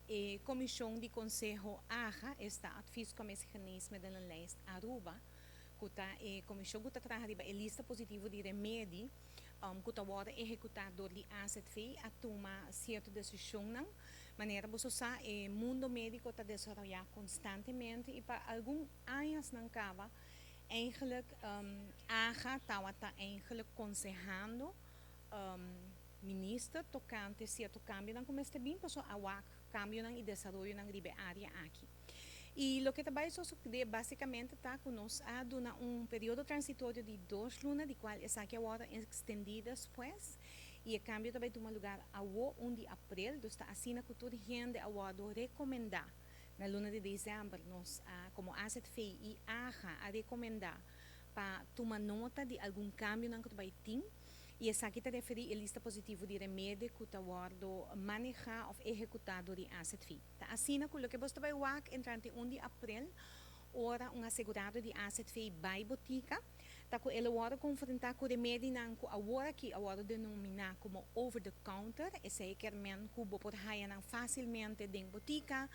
a Comissão de Conselho AHA está a fisco mecanismo da lei Aruba, que a comissão que traz a lista positiva de remédio, que está executado de AZV a tomar certa decisão, maneira que o mundo médico está desenvolvendo constantemente e para alguns anos não acaba, eigenlijk AHA está eigenlijk aconselhando ministro tocante certo cambio não começa bem, porque há cambio e desenvolvimento na riba área aqui. E o que também sucede basicamente está que nós há período transitório de 2 lunas, de qual essa aqui agora estendida depois, e o cambio também toma lugar a 1 de abril, então está assim que toda gente agora recomendar na luna de dezembro, nós como AZV e AHA a recomendar para tomar nota de algum cambio que vai ter. E essa aqui está referindo a lista positiva de remédio que está sendo manejado ou executado de AZV. Tá assim que o que você vai ver em 31 de abril, ora um assegurado de AZV vai botica, tá com ele agora confrontar com o remédio que agora denominar como over the counter, esse é que o pode ganhar facilmente dentro botica,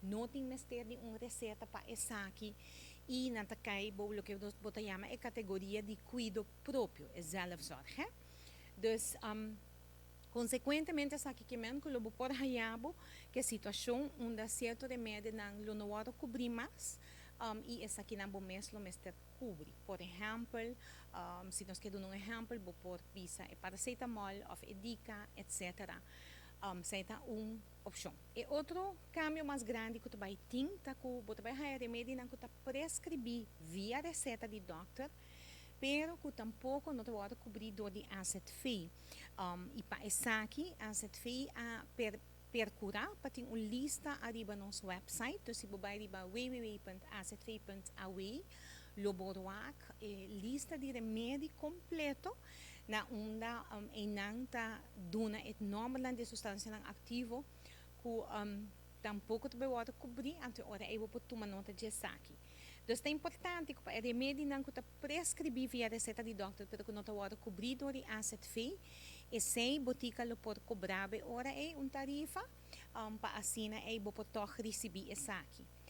não tem mistério de uma receita para essa aqui. E não está caindo o que você chama é categoria de cuidado próprio, é zelfzorg. Dus, consequentemente, essa aqui que eu pode hayabo que a situação onde certo remédio não pode cobrir mais, e essa aqui não mesmo cobrir. Por exemplo, se nós queremos exemplo, pode pisar paracetamol, ou edica, etc. Seita opção. E outro cambio mais grande que vai ter, que você vai remédio que está prescrever via receita de doctor, pero que tampouco não pode cobrir de AZV. E para essa aqui, AZV percurar para ter uma lista arriba no nosso website, então se você vai arriba www.azv.aw, loboruak, lista de remédio completo, na onda não está dando o nome de substância ativo que tampouco pode cobrir, então ora eu vou tomar nota disso aqui. Dus é importante que o remédio não está prescrevido via receita de doctor, pero que não está cobrido de AZV, e sem botica lo pode cobrar, ora é uma tarifa para assim eu vou receber essa aqui.